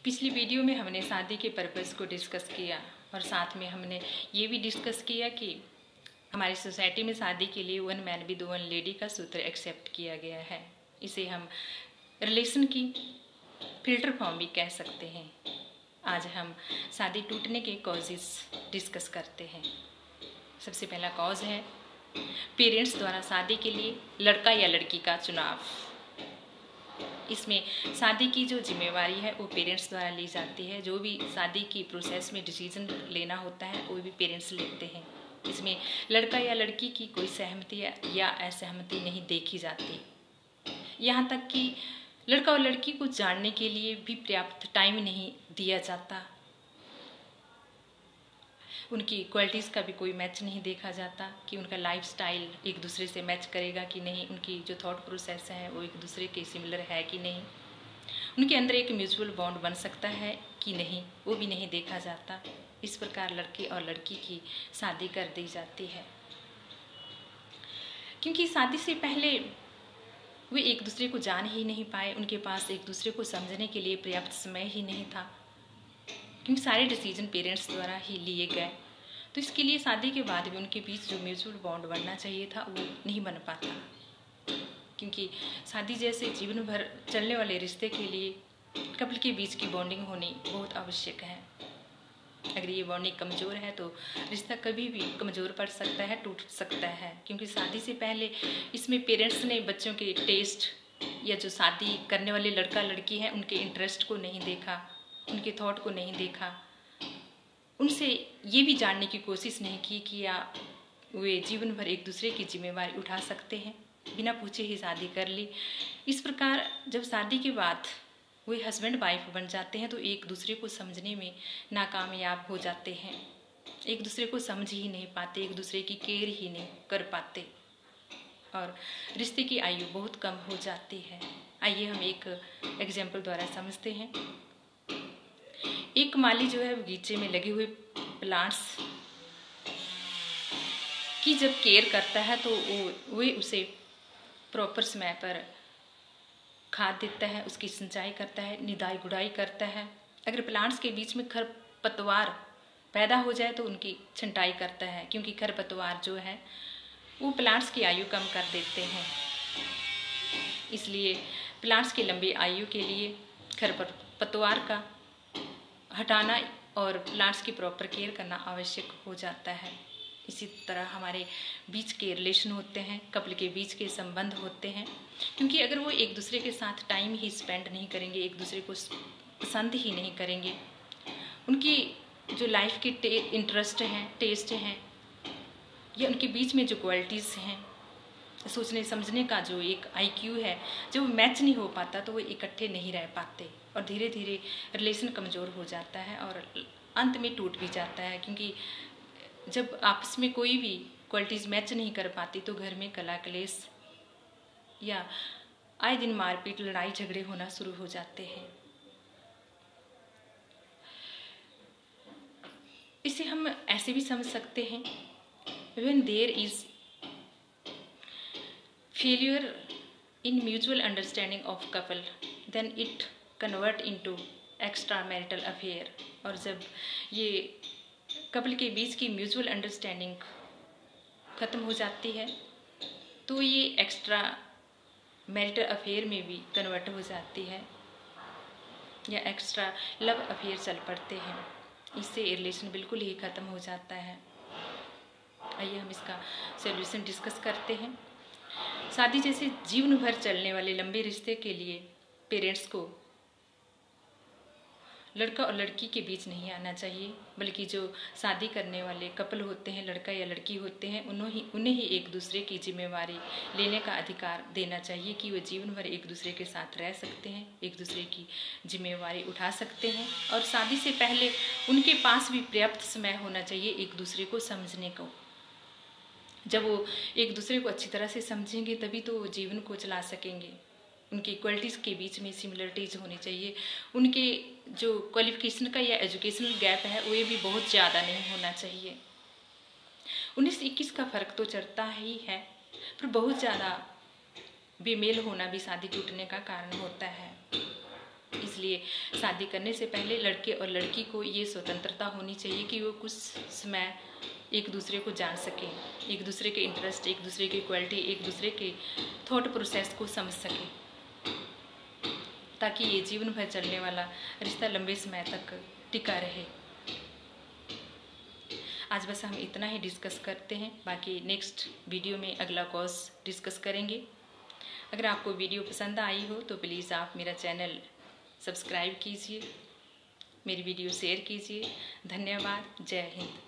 पिछली वीडियो में हमने शादी के पर्पस को डिस्कस किया और साथ में हमने ये भी डिस्कस किया कि हमारी सोसाइटी में शादी के लिए one man with one lady का सूत्र एक्सेप्ट किया गया है। इसे हम रिलेशन की फिल्टर फॉर्म भी कह सकते हैं। आज हम शादी टूटने के कॉजेस डिस्कस करते हैं। सबसे पहला कॉज है पेरेंट्स द्वारा शादी के लिए लड़का या लड़की का चुनाव। इसमें शादी की जो जिम्मेवारी है वो पेरेंट्स द्वारा ली जाती है। जो भी शादी की प्रोसेस में डिसीजन लेना होता है वो भी पेरेंट्स लेते हैं। इसमें लड़का या लड़की की कोई सहमति या असहमति नहीं देखी जाती। यहाँ तक कि लड़का और लड़की को जानने के लिए भी पर्याप्त टाइम नहीं दिया जाता। उनकी क्वालिटीज़ का भी कोई मैच नहीं देखा जाता कि उनका लाइफस्टाइल एक दूसरे से मैच करेगा कि नहीं, उनकी जो थॉट प्रोसेस है वो एक दूसरे के सिमिलर है कि नहीं, उनके अंदर एक म्यूचुअल बॉन्ड बन सकता है कि नहीं, वो भी नहीं देखा जाता। इस प्रकार लड़के और लड़की की शादी कर दी जाती है, क्योंकि शादी से पहले वे एक दूसरे को जान ही नहीं पाए। उनके पास एक दूसरे को समझने के लिए पर्याप्त समय ही नहीं था, क्योंकि सारे डिसीजन पेरेंट्स द्वारा ही लिए गए। तो इसके लिए शादी के बाद भी उनके बीच जो म्यूचुअल बॉन्ड बनना चाहिए था वो नहीं बन पाता, क्योंकि शादी जैसे जीवन भर चलने वाले रिश्ते के लिए कपल के बीच की बॉन्डिंग होनी बहुत आवश्यक है। अगर ये बॉन्डिंग कमज़ोर है तो रिश्ता कभी भी कमज़ोर पड़ सकता है, टूट सकता है। क्योंकि शादी से पहले इसमें पेरेंट्स ने बच्चों के टेस्ट या जो शादी करने वाले लड़का लड़की हैं उनके इंटरेस्ट को नहीं देखा, उनके थॉट को नहीं देखा, उनसे ये भी जानने की कोशिश नहीं की कि या वे जीवन भर एक दूसरे की जिम्मेवारी उठा सकते हैं। बिना पूछे ही शादी कर ली। इस प्रकार जब शादी के बाद वे हस्बैंड वाइफ बन जाते हैं तो एक दूसरे को समझने में नाकामयाब हो जाते हैं। एक दूसरे को समझ ही नहीं पाते, एक दूसरे की केयर ही नहीं कर पाते और रिश्ते की आयु बहुत कम हो जाती है। आइए हम एक एग्जाम्पल द्वारा समझते हैं। एक माली जो है बगीचे में लगे हुए प्लांट्स की जब केयर करता है तो वे उसे प्रॉपर समय पर खाद देता है, उसकी सिंचाई करता है, निदाई गुड़ाई करता है। अगर प्लांट्स के बीच में खरपतवार पैदा हो जाए तो उनकी छंटाई करता है, क्योंकि खरपतवार जो है वो प्लांट्स की आयु कम कर देते हैं। इसलिए प्लांट्स की लंबी आयु के लिए खरपतवार का हटाना और प्लांट्स की प्रॉपर केयर करना आवश्यक हो जाता है। इसी तरह हमारे बीच के रिलेशन होते हैं, कपल के बीच के संबंध होते हैं, क्योंकि अगर वो एक दूसरे के साथ टाइम ही स्पेंड नहीं करेंगे, एक दूसरे को पसंद ही नहीं करेंगे, उनकी जो लाइफ के इंटरेस्ट हैं, टेस्ट हैं या उनके बीच में जो क्वालिटीज़ हैं, सोचने समझने का जो एक IQ है, जब मैच नहीं हो पाता तो वो इकट्ठे नहीं रह पाते और धीरे धीरे रिलेशन कमज़ोर हो जाता है और अंत में टूट भी जाता है। क्योंकि जब आपस में कोई भी क्वालिटीज़ मैच नहीं कर पाती तो घर में कला कलेश या आए दिन मारपीट, लड़ाई झगड़े होना शुरू हो जाते हैं। इसे हम ऐसे भी समझ सकते हैं, when there is failure in mutual understanding of couple, then it convert into extramarital affair। और जब ये कपल के बीच की म्यूचुअल अंडरस्टैंडिंग ख़त्म हो जाती है तो ये एक्स्ट्रा मैरिटल अफेयर में भी कन्वर्ट हो जाती है या एक्स्ट्रा लव अफेयर चल पड़ते हैं। इससे रिलेशन बिल्कुल ही ख़त्म हो जाता है। आइए हम इसका सॉल्यूशन डिस्कस करते हैं। शादी जैसे जीवन भर चलने वाले लंबे रिश्ते के लिए पेरेंट्स को लड़का और लड़की के बीच नहीं आना चाहिए, बल्कि जो शादी करने वाले कपल होते हैं, लड़का या लड़की होते हैं, उन्हें ही एक दूसरे की जिम्मेवारी लेने का अधिकार देना चाहिए कि वे जीवन भर एक दूसरे के साथ रह सकते हैं, एक दूसरे की जिम्मेवारी उठा सकते हैं। और शादी से पहले उनके पास भी पर्याप्त समय होना चाहिए एक दूसरे को समझने को। जब वो एक दूसरे को अच्छी तरह से समझेंगे तभी तो वो जीवन को चला सकेंगे। उनकी क्वालिटीज़ के बीच में सिमिलरिटीज़ होनी चाहिए। उनके जो क्वालिफिकेशन का या एजुकेशनल गैप है वो ये भी बहुत ज़्यादा नहीं होना चाहिए। 19-21 का फ़र्क तो चढ़ता ही है, पर बहुत ज़्यादा बेमेल होना भी शादी टूटने का कारण होता है। इसलिए शादी करने से पहले लड़के और लड़की को ये स्वतंत्रता होनी चाहिए कि वो कुछ समय एक दूसरे को जान सकें, एक दूसरे के इंटरेस्ट, एक दूसरे की क्वालिटी, एक दूसरे के थॉट प्रोसेस को समझ सकें, ताकि ये जीवन भर चलने वाला रिश्ता लंबे समय तक टिका रहे। आज बस हम इतना ही डिस्कस करते हैं, बाकी नेक्स्ट वीडियो में अगला कॉज डिस्कस करेंगे। अगर आपको वीडियो पसंद आई हो तो प्लीज़ आप मेरा चैनल सब्सक्राइब कीजिए, मेरी वीडियो शेयर कीजिए। धन्यवाद। जय हिंद।